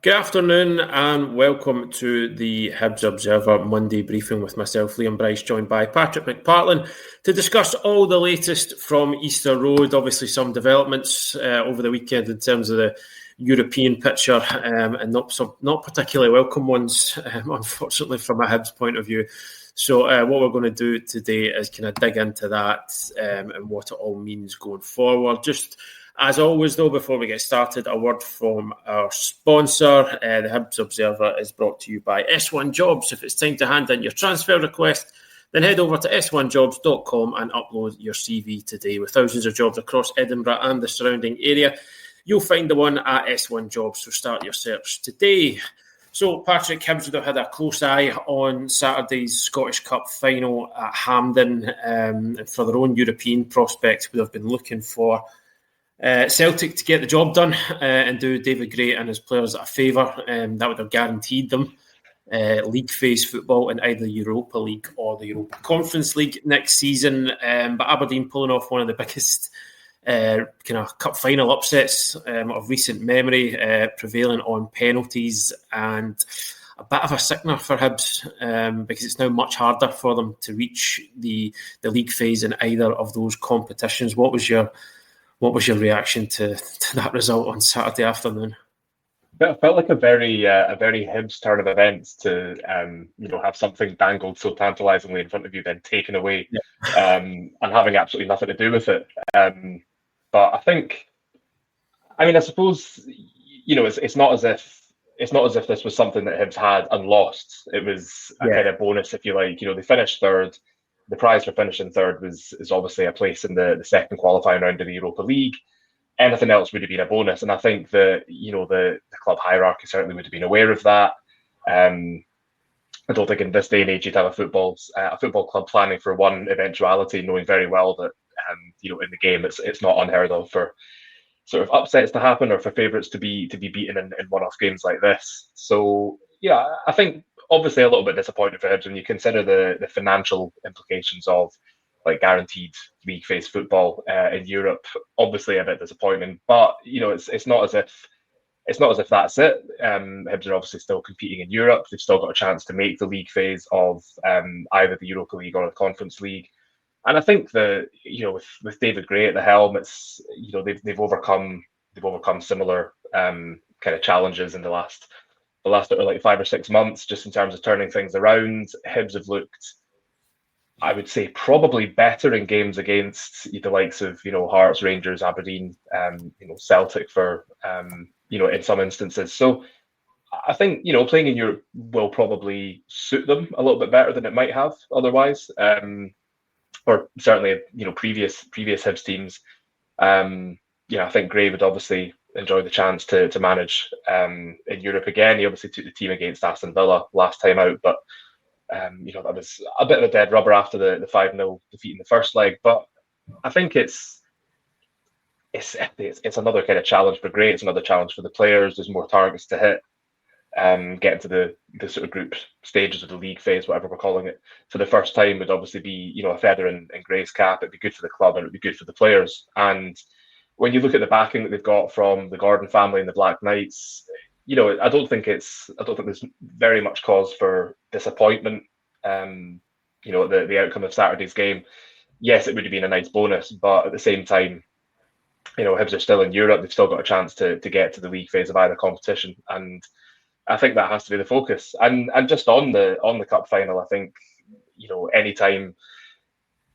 Good afternoon and welcome to the Hibs Observer Monday briefing with myself, Liam Bryce, joined by Patrick McPartlin to discuss all the latest from Easter Road. Obviously some developments over the weekend in terms of the European picture and not particularly welcome ones, unfortunately, from a Hibs point of view. So what we're going to do today is kind of dig into that and what it all means going forward. Just as always, though, before we get started, a word from our sponsor. The Hibs Observer is brought to you by S1 Jobs. If it's time to hand in your transfer request, then head over to s1jobs.com and upload your CV today. With thousands of jobs across Edinburgh and the surrounding area, you'll find the one at S1 Jobs, so start your search today. So, Patrick, Hibs would have had a close eye on Saturday's Scottish Cup final at Hampden. For their own European prospects, would have been looking for Celtic to get the job done and do David Gray and his players a favour. That would have guaranteed them league phase football in either the Europa League or the Europa Conference League next season. But Aberdeen pulling off one of the biggest kind of cup final upsets of recent memory, prevailing on penalties, and a bit of a sickener for Hibs because it's now much harder for them to reach the league phase in either of those competitions. What was your reaction to that result on Saturday afternoon? It felt like a very Hibs turn of events to have something dangled so tantalisingly in front of you, then taken away, and having absolutely nothing to do with it. But I suppose it's not as if this was something that Hibs had and lost. It was a kind of bonus, if you like. They finished third. The prize for finishing third is obviously a place in the second qualifying round of the Europa League. Anything else would have been a bonus, and I think that the club hierarchy certainly would have been aware of that. I don't think in this day and age you'd have a football club planning for one eventuality, knowing very well that in the game it's not unheard of for sort of upsets to happen or for favourites to be beaten in one-off games like this. So yeah, I think obviously a little bit disappointed for Hibs when you consider the financial implications of like guaranteed league phase football in Europe. Obviously a bit disappointing, but it's not as if that's it. Hibs are obviously still competing in Europe. They've still got a chance to make the league phase of either the Europa League or the Conference League. And I think that with David Gray at the helm, it's they've overcome similar kind of challenges in the last like 5 or 6 months, just in terms of turning things around. Hibs have looked, I would say, probably better in games against the likes of Hearts, Rangers, Aberdeen, Celtic for in some instances. So I think playing in Europe will probably suit them a little bit better than it might have otherwise, or certainly previous Hibs teams. I think Gray would obviously enjoy the chance to manage in Europe again. He obviously took the team against Aston Villa last time out, but that was a bit of a dead rubber after the 5-0 defeat in the first leg. But I think it's another kind of challenge for Gray. It's another challenge for the players. There's more targets to hit. Getting to the sort of group stages of the league phase, whatever we're calling it, for the first time would obviously be a feather in Gray's cap. It'd be good for the club and it'd be good for the players. And when you look at the backing that they've got from the Gordon family and the Black Knights, I don't think there's very much cause for disappointment. The outcome of Saturday's game, yes, it would have been a nice bonus, but at the same time, Hibs are still in Europe. They've still got a chance to get to the league phase of either competition, and I think that has to be the focus. And just on the cup final, I think anytime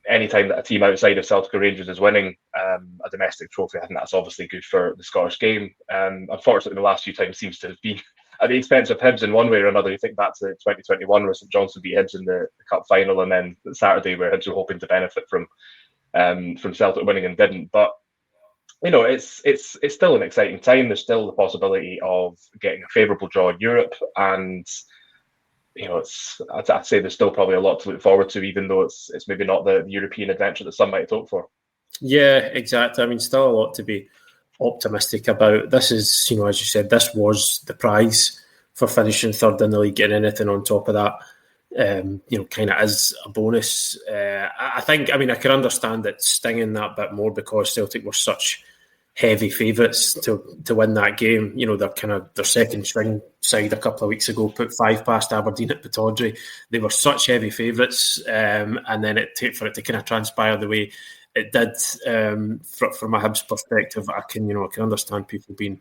that a team outside of Celtic or Rangers is winning a domestic trophy, I think that's obviously good for the Scottish game. Unfortunately, the last few times seems to have been at the expense of Hibs in one way or another. You think back to 2021 where St Johnstone beat Hibs in the cup final, and then Saturday where Hibs were hoping to benefit from Celtic winning and didn't. But it's still an exciting time. There's still the possibility of getting a favourable draw in Europe, and I'd say there's still probably a lot to look forward to, even though it's maybe not the European adventure that some might hope for. Yeah, exactly. I mean, still a lot to be optimistic about. This is, as you said, this was the prize for finishing third in the league, and anything on top of that, kind of as a bonus. I can understand it stinging that bit more because Celtic were such heavy favourites to win that game. You know, their second string side a couple of weeks ago put 5 past Aberdeen at Pittodrie. They were such heavy favourites, and then for it to kind of transpire the way it did, from a Hibs perspective, I can understand people being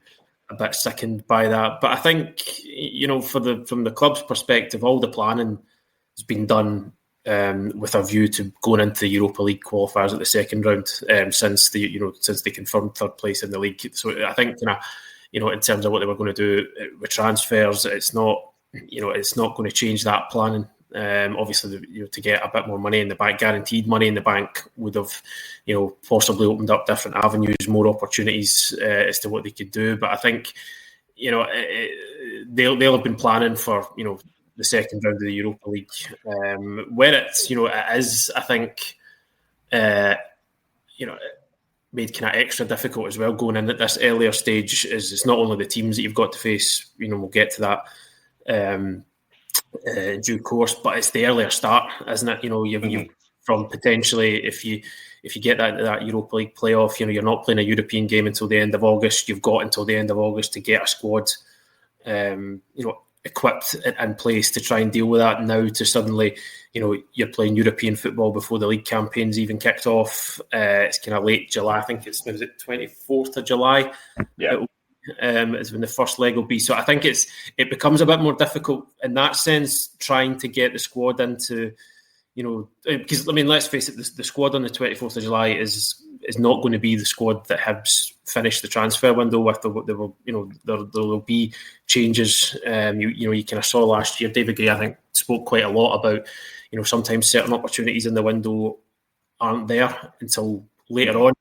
a bit sickened by that. But I think, you know, from the club's perspective, all the planning has been done with a view to going into the Europa League qualifiers at the second round, since they confirmed third place in the league. So I think, in terms of what they were going to do with transfers, it's not going to change that planning. Obviously, to get a bit more money in the bank, guaranteed money in the bank, would have, possibly opened up different avenues, more opportunities as to what they could do. But I think, they'll have been planning for, the second round of the Europa League, where it's, it is, I think, made kind of extra difficult as well going in at this earlier stage. Is it's not only the teams that you've got to face, we'll get to that due course, but it's the earlier start, isn't it? You've from potentially, if you get that Europa League playoff, you're not playing a European game until the end of August. You've got until the end of August to get a squad, equipped in place to try and deal with that. Now to suddenly, you're playing European football before the league campaign's even kicked off. It's kind of late July. I think it's 24th of July. Yeah. Is when the first leg will be. So I think it becomes a bit more difficult in that sense, trying to get the squad into, because let's face it, the squad on the 24th of July is not going to be the squad that Hibs finished the transfer window with. There will be changes. You kind of saw last year, David Gray, I think, spoke quite a lot about, sometimes certain opportunities in the window aren't there until later on.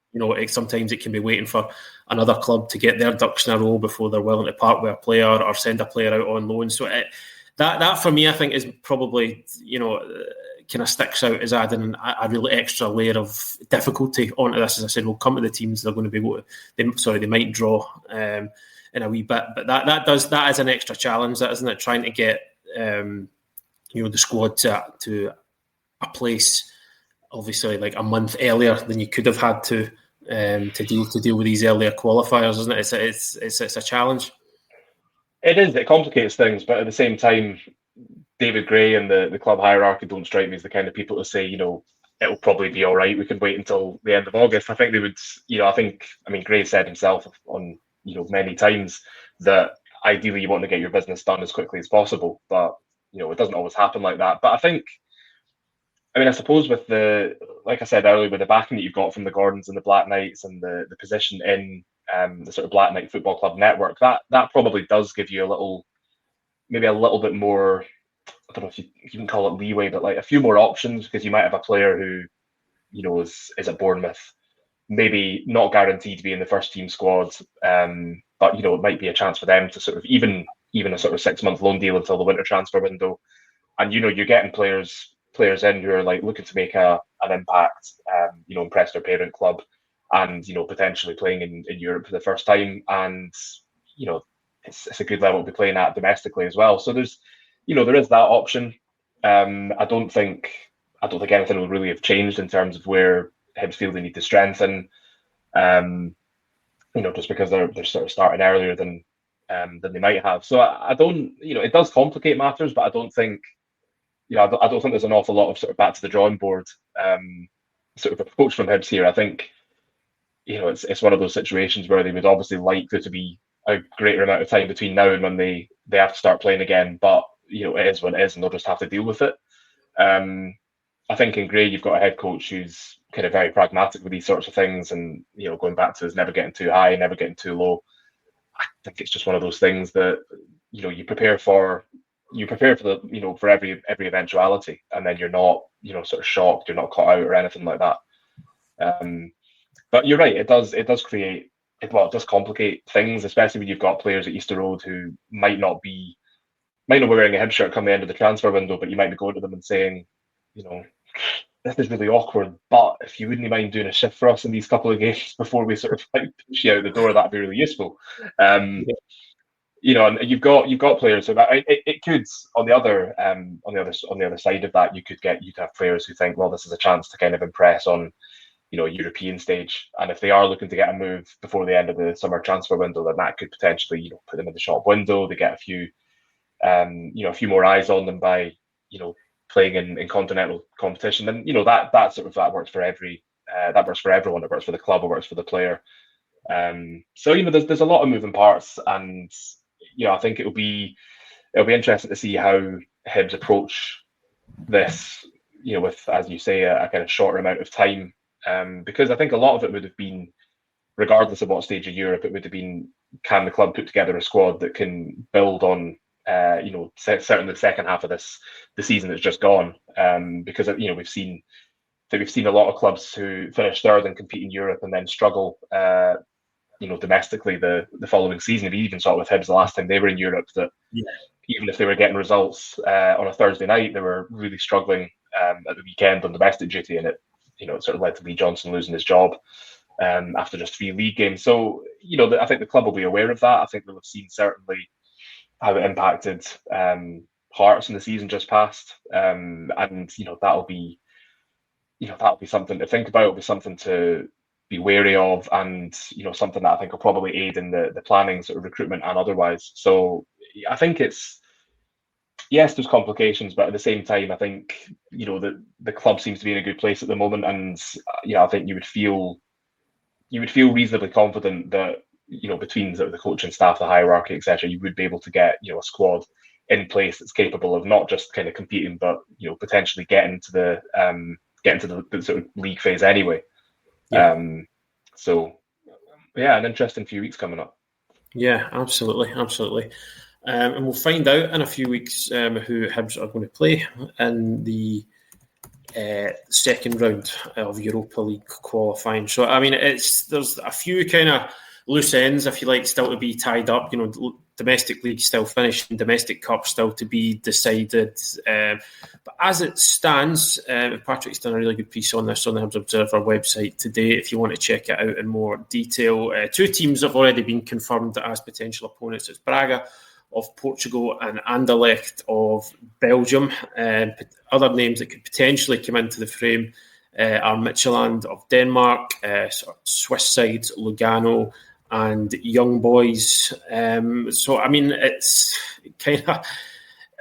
Sometimes it can be waiting for another club to get their ducks in a row before they're willing to part with a player or send a player out on loan. So that for me, I think, is probably, kind of sticks out as adding a really extra layer of difficulty onto this. As I said, we'll come to the teams they're going to be able to, they might draw in a wee bit, but that is an extra challenge, that isn't it? Trying to get the squad to a place, obviously, like a month earlier than you could have had to deal with these earlier qualifiers, isn't it? It's a challenge. It is. It complicates things, but at the same time, David Gray and the club hierarchy don't strike me as the kind of people to say, it'll probably be all right, we can wait until the end of August. I think they would, Gray said himself on, many times that ideally you want to get your business done as quickly as possible, but, it doesn't always happen like that. But I suppose with like I said earlier, with the backing that you've got from the Gordons and the Black Knights and the position in the sort of Black Knight Football Club network, that probably does give you maybe a little bit more, I don't know if you can call it leeway, but like a few more options, because you might have a player who, is at Bournemouth, maybe not guaranteed to be in the first team squad, but it might be a chance for them to sort of even a sort of 6-month loan deal until the winter transfer window, and you're getting players in who are like looking to make an impact, impress their parent club, and potentially playing in Europe for the first time, and it's a good level to be playing at domestically as well. So there's there is that option. I don't think anything will really have changed in terms of where Hibs feel they need to strengthen. Just because they're sort of starting earlier than they might have. So I don't, it does complicate matters, but I don't think, I don't think there's an awful lot of sort of back to the drawing board sort of approach from Hibs here. I think, it's one of those situations where they would obviously like there to be a greater amount of time between now and when they have to start playing again, but it is what it is, and they'll just have to deal with it. I think in Gray, you've got a head coach who's kind of very pragmatic with these sorts of things, and going back to his never getting too high, never getting too low. I think it's just one of those things that you prepare for the for every eventuality, and then you're not sort of shocked, you're not caught out or anything like that. But you're right, it does complicate things, especially when you've got players at Easter Road who might not be wearing a Hibs shirt come the end of the transfer window, but you might be going to them and saying, this is really awkward, but if you wouldn't mind doing a shift for us in these couple of games before we sort of like push you out the door, that'd be really useful. And you've got players, so that it could on the other side of that, you'd have players who think, well, this is a chance to kind of impress on European stage. And if they are looking to get a move before the end of the summer transfer window, then that could potentially, put them in the shop window. They get a few more eyes on them by, playing in continental competition. And, that works for that works for everyone. It works for the club, it works for the player. So, there's a lot of moving parts, and, I think it'll be interesting to see how Hibs approach this, with, as you say, a kind of shorter amount of time. Because I think a lot of it would have been, regardless of what stage of Europe, it would have been, can the club put together a squad that can build on, certainly the second half of the season that's just gone. Because we've seen a lot of clubs who finish third and compete in Europe and then struggle, domestically the following season. We even saw it with Hibs the last time they were in Europe, that even if they were getting results on a Thursday night, they were really struggling at the weekend on domestic duty, and it sort of led to Lee Johnson losing his job after just 3 league games. So, I think the club will be aware of that. I think they'll have seen certainly how it impacted Hearts in the season just past. And, that'll be something to think about. It'll be something to be wary of, and, something that I think will probably aid in the planning, sort of recruitment and otherwise. So I think yes, there's complications, but at the same time, I think, the club seems to be in a good place at the moment. And, I think you would feel reasonably confident that, between sort of the coaching staff, the hierarchy, etc., you would be able to get, a squad in place that's capable of not just kind of competing, but, potentially getting to the sort of league phase anyway. So, an interesting few weeks coming up. Yeah, absolutely. And we'll find out in a few weeks who Hibs are going to play in the second round of Europa League qualifying. So, I mean, there's a few kind of loose ends, if you like, still to be tied up. Domestic league still finishing, domestic cup still to be decided. But as it stands, Patrick's done a really good piece on this on the Hibs Observer website today, if you want to check it out in more detail. 2 teams have already been confirmed as potential opponents. It's Braga of Portugal and Anderlecht of Belgium. Other names that could potentially come into the frame are Midtjylland of Denmark, Swiss sides Lugano and Young Boys. So, I mean, it's kind of...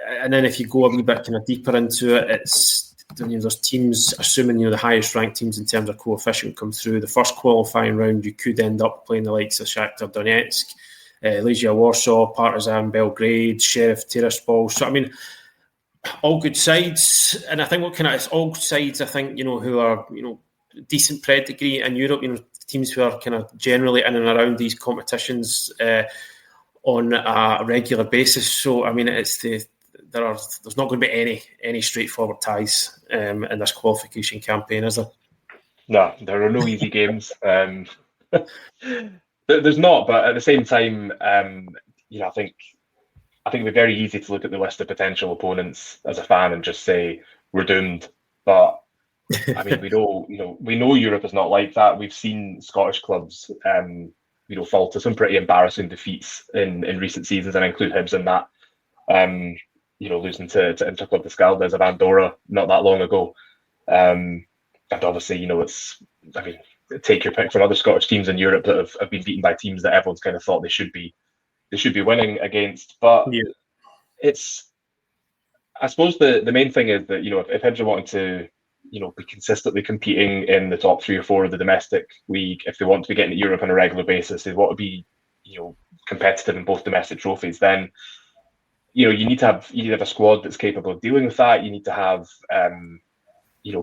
And then if you go a wee bit kind of deeper into it, it's... there's teams, assuming the highest ranked teams in terms of coefficient come through the first qualifying round, you could end up playing the likes of Shakhtar Donetsk, Legia Warsaw, Partizan Belgrade, Sheriff Tiraspol. So, I mean, all good sides. And I think it's all sides, I think, who are, decent pedigree in Europe, teams who are kind of generally in and around these competitions on a regular basis. So, I mean, there's not going to be any straightforward ties in this qualification campaign, is there? No, there are no easy games. There's not, but at the same time, I think it'd be very easy to look at the list of potential opponents as a fan and just say we're doomed. But I mean, we know Europe is not like that. We've seen Scottish clubs, fall to some pretty embarrassing defeats in recent seasons, and I include Hibs in that. Losing to Interclub Escaldes of Andorra not that long ago, and obviously, take your pick from other Scottish teams in Europe that have been beaten by teams that everyone's kind of thought they should be winning against. But I suppose the main thing is that, if Hibs are wanting to, be consistently competing in the top 3 or 4 of the domestic league, if they want to be getting to Europe on a regular basis, they want to be, competitive in both domestic trophies, then, you need to have a squad that's capable of dealing with that. You need to have,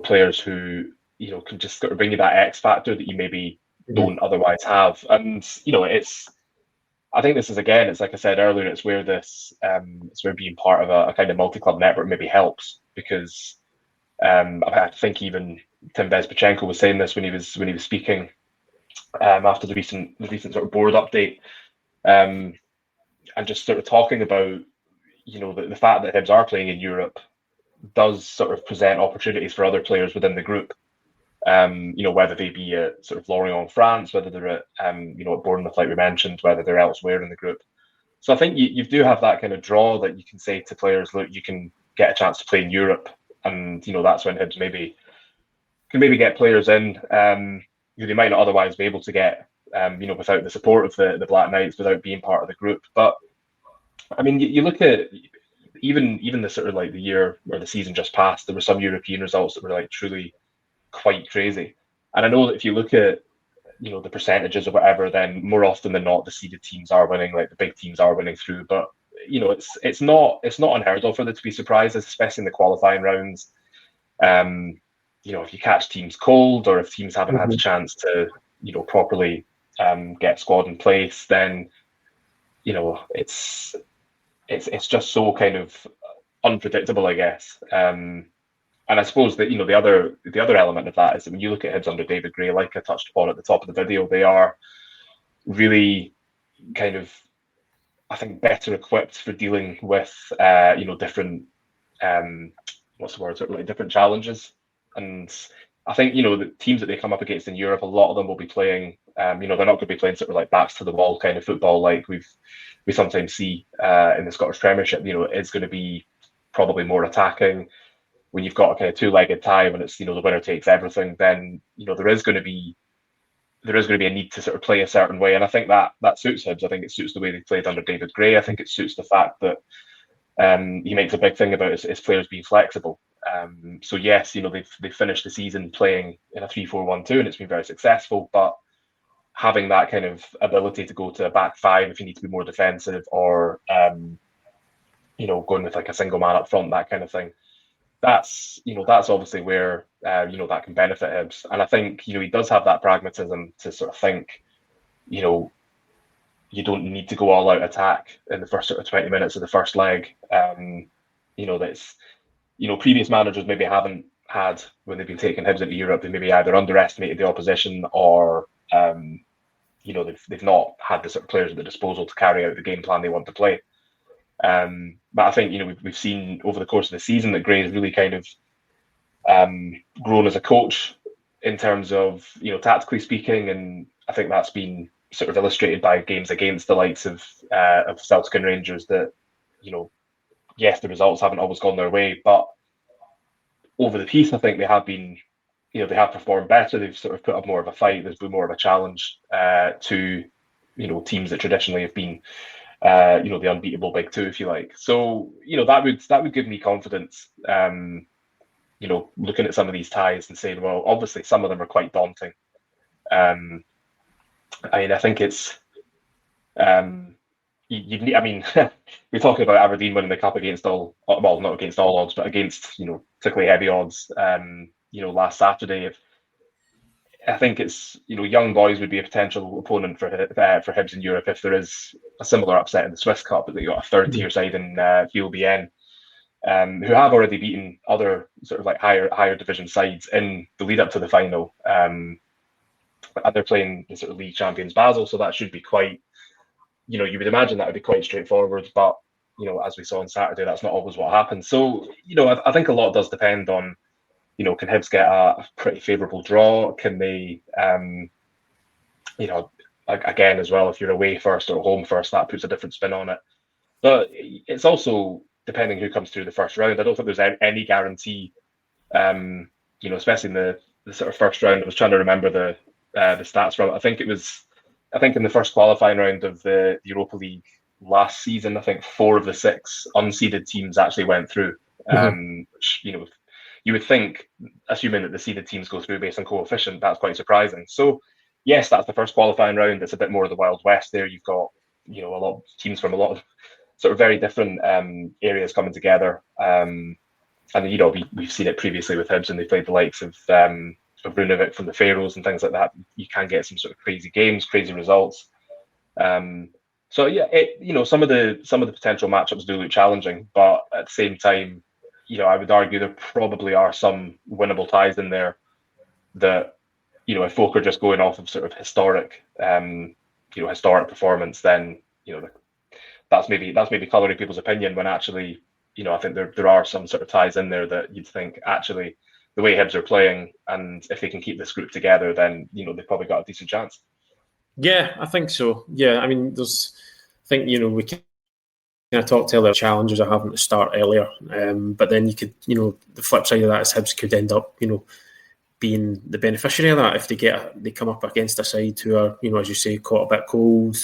players who, can just sort of bring you that X factor that you maybe don't otherwise have. And, I think this is, again, it's like I said earlier, it's where being part of a kind of multi-club network maybe helps, because I think even Tim Bezpachenko was saying this when he was speaking after the recent sort of board update, and just sort of talking about, the fact that Hibs are playing in Europe does sort of present opportunities for other players within the group. Whether they be at sort of Lorient, France, whether they're at, at Bournemouth, like we mentioned, whether they're elsewhere in the group. So I think you do have that kind of draw that you can say to players, look, you can get a chance to play in Europe. And, that's when Hibs maybe maybe get players in who they might not otherwise be able to get, without the support of the Black Knights, without being part of the group. But I mean, you look at even the sort of like the year or the season just passed, there were some European results that were like truly quite crazy. And I know that if you look at the percentages or whatever, then more often than not, the seeded teams are winning, like the big teams are winning through. But it's not unheard of for them to be surprises, especially in the qualifying rounds. If you catch teams cold, or if teams haven't had a chance to properly get squad in place, then it's just so kind of unpredictable, I guess. And I suppose that the other element of that is that when you look at Hibs under David Gray, like I touched upon at the top of the video, they are really kind of, I think, better equipped for dealing with different different challenges. And I think the teams that they come up against in Europe, a lot of them will be playing. They're not going to be playing sort of like backs to the wall kind of football like we sometimes see in the Scottish Premiership. It's going to be probably more attacking. When you've got a kind of two-legged tie, when it's the winner takes everything, then there is going to be a need to sort of play a certain way, and I think that suits Hibs. I think it suits the way they played under David Gray. I think it suits the fact that he makes a big thing about his players being flexible. So yes, they've finished the season playing in a 3-4-1-2, and it's been very successful. But having that kind of ability to go to a back five if you need to be more defensive, or going with like a single man up front, that kind of thing. That's obviously where that can benefit Hibs, and I think he does have that pragmatism to sort of think, you don't need to go all out attack in the first sort of 20 minutes of the first leg. That's previous managers maybe haven't had when they've been taking Hibs into Europe. They maybe either underestimated the opposition, or they've not had the sort of players at their disposal to carry out the game plan they want to play. But I think we've seen over the course of the season that Gray has really kind of grown as a coach in terms of tactically speaking, and I think that's been sort of illustrated by games against the likes of Celtic and Rangers. That yes, the results haven't always gone their way, but over the piece, I think they have been they have performed better. They've sort of put up more of a fight. There's been more of a challenge to teams that traditionally have been the unbeatable big two, if you like. So that would give me confidence. Looking at some of these ties and saying, well, obviously some of them are quite daunting. I think it's you need. I mean, we're talking about Aberdeen winning the cup against not against all odds, but against particularly heavy odds. Last Saturday, I think it's Young Boys would be a potential opponent for Hibs in Europe if there is a similar upset in the Swiss Cup, but they got a third tier side in VLBN, who have already beaten other sort of like higher division sides in the lead up to the final. And they're playing the sort of league champions Basel, so that should be quite. You would imagine that would be quite straightforward, but as we saw on Saturday, that's not always what happens. So I think a lot does depend on. Can Hibs get a pretty favourable draw? Can they, again as well, if you're away first or home first, that puts a different spin on it. But it's also depending who comes through the first round. I don't think there's any guarantee, especially in the sort of first round. I was trying to remember the stats from it. I think in the first qualifying round of the Europa League last season, I think 4 of the 6 unseeded teams actually went through. Which, you would think, assuming that the seeded teams go through based on coefficient, that's quite surprising. So, yes, that's the first qualifying round. It's a bit more of the Wild West there. You've got, a lot of teams from a lot of sort of very different areas coming together. And, we've seen it previously with Hibs, and they played the likes of Runavik from the Faroes and things like that. You can get some sort of crazy games, crazy results. So, yeah, some of the potential matchups do look challenging, but at the same time, I would argue there probably are some winnable ties in there that, if folk are just going off of sort of historic performance, then, that's maybe colouring people's opinion when actually, I think there are some sort of ties in there that you'd think actually the way Hibs are playing, and if they can keep this group together, then, they've probably got a decent chance. Yeah, I think so. Yeah, I mean, we can I talked earlier, challengers are having to start earlier, but then you could, the flip side of that is Hibs could end up, being the beneficiary of that if they come up against a side who are, as you say, caught a bit cold.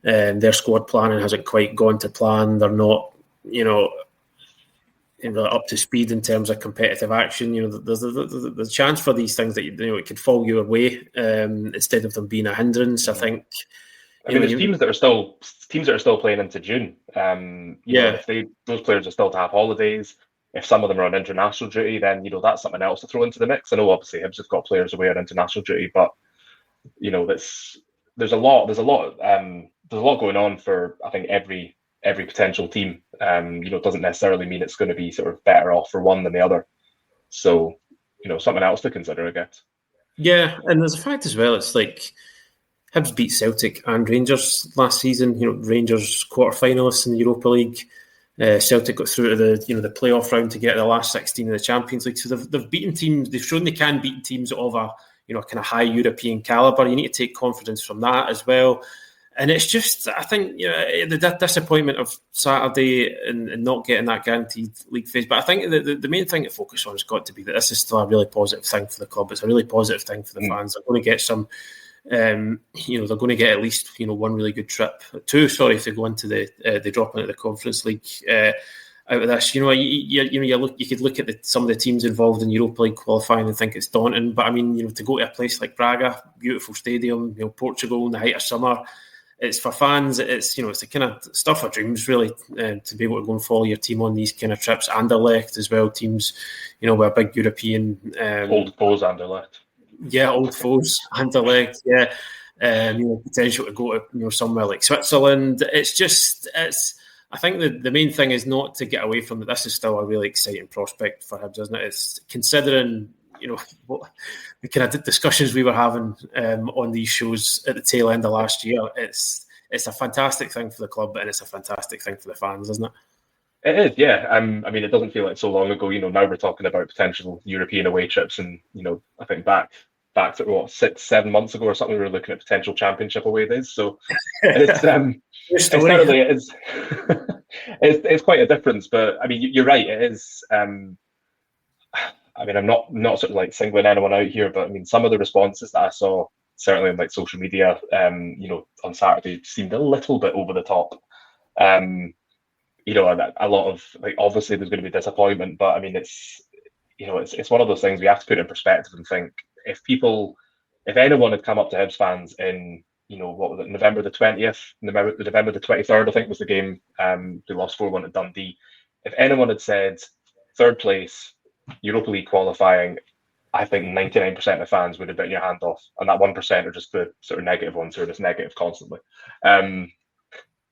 Their squad planning hasn't quite gone to plan. They're not, up to speed in terms of competitive action. There's the chance for these things that it could fall your way instead of them being a hindrance. I think. There's teams that are still playing into June. If those players are still to have holidays, if some of them are on international duty, then that's something else to throw into the mix. I know obviously Hibs have got players away on international duty, but there's a lot going on for I think every potential team. It doesn't necessarily mean it's going to be sort of better off for one than the other. So something else to consider, I guess. Yeah, and there's a fact as well. It's like Hibs beat Celtic and Rangers last season. Rangers quarter-finalists in the Europa League. Celtic got through to the playoff round to get to the last 16 in the Champions League. So they've beaten teams. They've shown they can beat teams of a kind of high European calibre. You need to take confidence from that as well. And it's just, I think, the disappointment of Saturday and not getting that guaranteed league phase. But I think the main thing to focus on has got to be that this is still a really positive thing for the club. It's a really positive thing for the fans. They're going to get some. They're going to get at least one really good trip, two. Sorry, if they go into the drop into the Conference League out of this. You could look at some of the teams involved in Europa League qualifying and think it's daunting. But I mean, to go to a place like Braga, beautiful stadium, Portugal in the height of summer. It's for fans. It's it's the kind of stuff of dreams, really, to be able to go and follow your team on these kind of trips. Anderlecht as well, teams, with a big European old foes. Anderlecht. Yeah, old foes, Anderlecht. Yeah, potential to go to somewhere like Switzerland. I think the main thing is not to get away from it. This is still a really exciting prospect for Hibs, isn't it? It's considering what the kind of discussions we were having on these shows at the tail end of last year. It's a fantastic thing for the club, and it's a fantastic thing for the fans, isn't it? It is, yeah. It doesn't feel like so long ago. Now we're talking about potential European away trips, and I think back to 6-7 months ago or something, we were looking at potential championship away days. So it's certainly it is. it's quite a difference, but you're right. It is. I'm not sort of like singling anyone out here, but some of the responses that I saw, certainly on like social media, on Saturday, seemed a little bit over the top. A lot of obviously there's going to be disappointment, but it's one of those things we have to put in perspective and think if anyone had come up to Hibs fans in what was it, November the 20th, November the 23rd, I think was the game. They lost 4-1 at Dundee. If anyone had said third place, Europa League qualifying, I think 99% of fans would have bitten your hand off, and that 1% are just the sort of negative ones who are just negative constantly.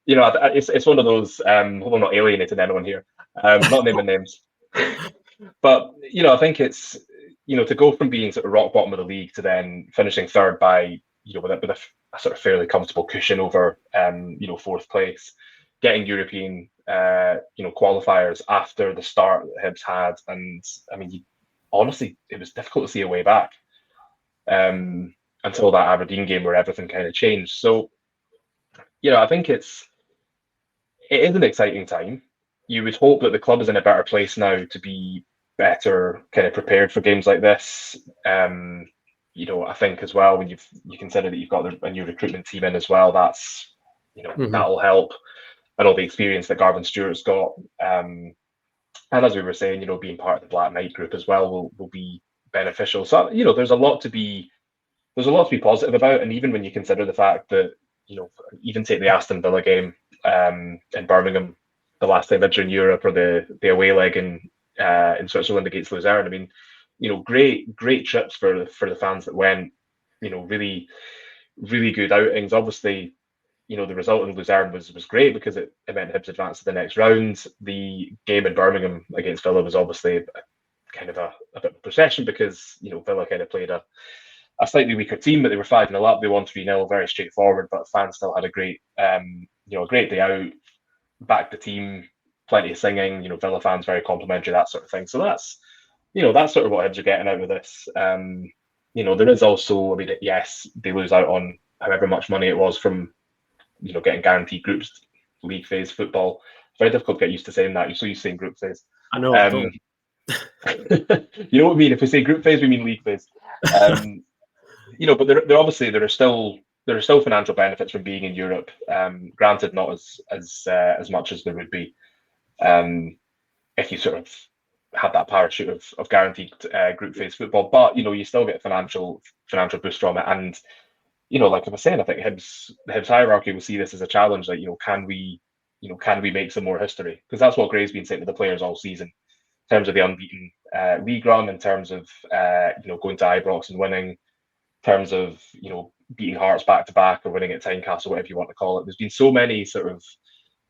It's one of those. Hope I'm not alienating anyone here. Not naming names, but I think it's to go from being sort of rock bottom of the league to then finishing third by with a sort of fairly comfortable cushion over fourth place, getting European qualifiers after the start that Hibs had, and honestly, it was difficult to see a way back until that Aberdeen game where everything kind of changed. So I think it is an exciting time. You would hope that the club is in a better place now to be better kind of prepared for games like this. I think as well, when you consider that you've got a new recruitment team in as well, that's that'll help. And all the experience that Garvin Stewart's got, and as we were saying, being part of the Black Knight group as well will be beneficial. So there's a lot to be positive about, and even when you consider the fact that even take the Aston Villa game in Birmingham, the last time they're in Europe, or the away leg in Switzerland against Luzern. Great trips for the fans that went. Really, really good outings. Obviously, the result in Luzern was great because it meant Hibs advanced to the next round. The game in Birmingham against Villa was obviously kind of a bit of a procession because Villa kind of played a slightly weaker team, but they were 5-0 up. They won 3-0, very straightforward. But fans still had a great day out. Backed the team, plenty of singing. Villa fans very complimentary, that sort of thing. So that's sort of what Hibs are getting out of this. There is also, yes, they lose out on however much money it was from getting guaranteed groups league phase football. It's very difficult to get used to saying that. You're so used to saying group phase. I know. You know what I mean? If we say group phase, we mean league phase. But there obviously there are still financial benefits from being in Europe. Granted, not as much as there would be if you sort of had that parachute of guaranteed group phase football. But you still get financial boost from it. And like I was saying, I think the Hibs hierarchy will see this as a challenge. Like can we make some more history? Because that's what Gray's been saying to the players all season, in terms of the unbeaten league run, in terms of going to Ibrox and winning, in terms of beating Hearts back to back or winning at Tynecastle, whatever you want to call it. There's been so many sort of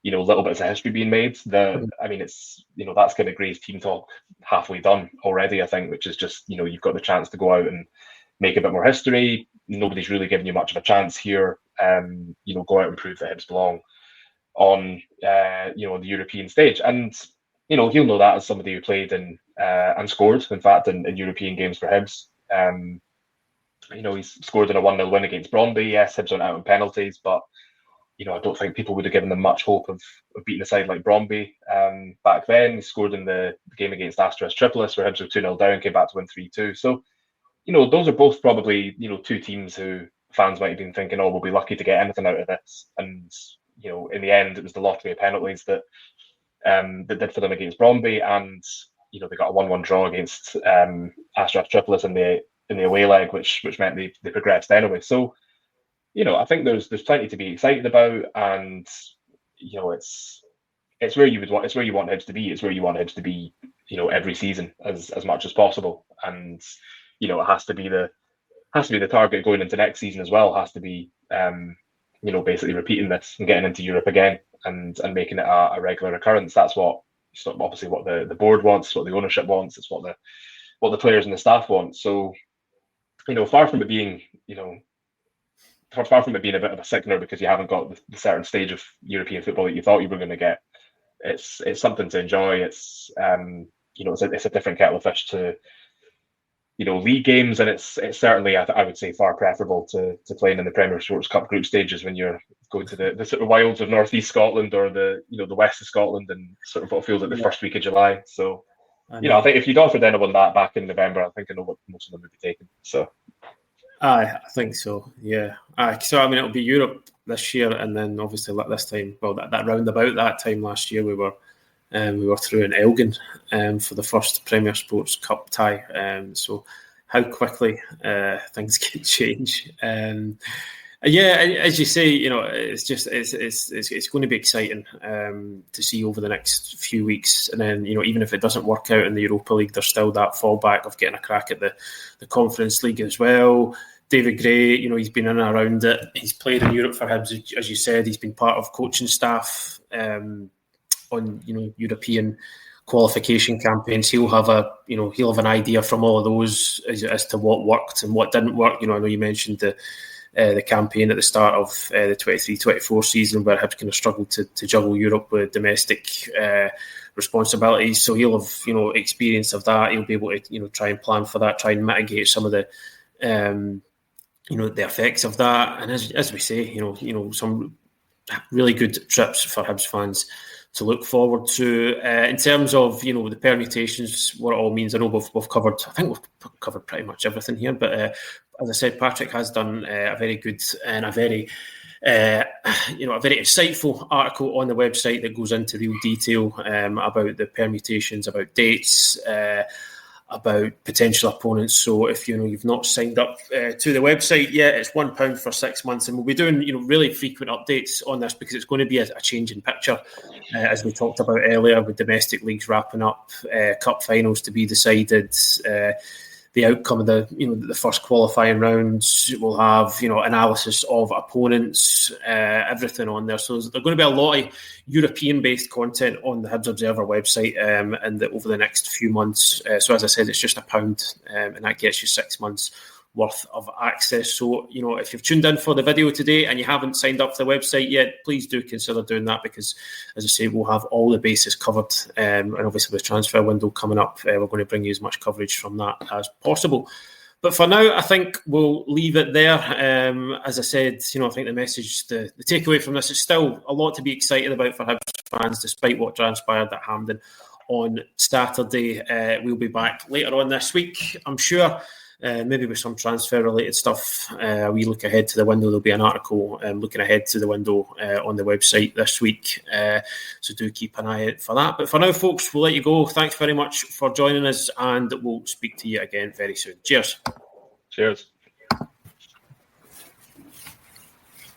little bits of history being made that it's that's kind of Gray's team talk halfway done already, I think, which is just you've got the chance to go out and make a bit more history. Nobody's really giving you much of a chance here. Go out and prove that Hibs belong on the European stage, and he'll know that as somebody who played and scored, in fact, in European games for Hibs. He's scored in a 1-0 win against Bromby. Yes, Hibs went out on penalties, but I don't think people would have given them much hope of beating a side like Bromby back then. He scored in the game against Asteras Tripolis, where Hibs were 2-0 down, came back to win 3-2. So, those are both probably, two teams who fans might have been thinking, we'll be lucky to get anything out of this. And, in the end, it was the lottery of penalties that did for them against Bromby. And, they got a 1-1 draw against Asteras Tripolis in the away leg, which meant they progressed anyway. So, I think there's plenty to be excited about, and it's where you want Hibs to be. It's where you want Hibs to be, every season as much as possible. And it has to be the target going into next season as well. It has to be basically repeating this and getting into Europe again and making it a regular occurrence. That's obviously what the board wants, what the ownership wants. It's what the players and the staff want. So far from it being a bit of a sickener because you haven't got the certain stage of European football that you thought you were going to get, it's something to enjoy. It's it's a different kettle of fish to league games, and it's certainly I would say far preferable to playing in the Premier Sports Cup group stages when you're going to the sort of wilds of northeast Scotland or the west of Scotland and sort of what feels like the first week of July. So I think if you'd offered anyone that back in November, I think I know what most of them would be taking. So. I think so. Yeah. So it'll be Europe this year, and then obviously this time, that roundabout that time last year, we were through in Elgin for the first Premier Sports Cup tie. So how quickly things can change. As you say, it's going to be exciting to see over the next few weeks, and then even if it doesn't work out in the Europa League, there's still that fallback of getting a crack at the Conference League as well. David Gray, he's been in and around it. He's played in Europe for Hibs, as you said. He's been part of coaching staff on European qualification campaigns. He'll have an idea from all of those as to what worked and what didn't work. I know you mentioned the campaign at the start of the 23-24 season where Hibs kind of struggled to juggle Europe with domestic responsibilities. So he'll have experience of that. He'll be able to try and plan for that, try and mitigate some of the the effects of that. And as we say, some really good trips for Hibs fans to look forward to. In terms of the permutations, what it all means, I know we've covered. I think we've covered pretty much everything here. But as I said, Patrick has done a very good and a very insightful article on the website that goes into real detail about the permutations, about dates, about potential opponents. So if you've not signed up to the website yet, it's £1 for 6 months, and we'll be doing really frequent updates on this because it's going to be a changing picture, as we talked about earlier, with domestic leagues wrapping up, cup finals to be decided. The outcome of the first qualifying rounds will have analysis of opponents, everything on there. So there's going to be a lot of European-based content on the Hibs Observer website and over the next few months. So as I said, it's just £1, and that gets you 6 months worth of access. So if you've tuned in for the video today and you haven't signed up to the website yet, please do consider doing that because, as I say, we'll have all the bases covered, and obviously with the transfer window coming up, we're going to bring you as much coverage from that as possible. But for now, I think we'll leave it there. As I said, I think the message, the takeaway from this is still a lot to be excited about for Hibs fans, despite what transpired at Hampden on Saturday. We'll be back later on this week, I'm sure. Maybe with some transfer related stuff. We look ahead to the window. There'll be an article looking ahead to the window on the website this week. So do keep an eye out for that. But for now, folks, we'll let you go. Thanks very much for joining us, and we'll speak to you again very soon. Cheers. Cheers.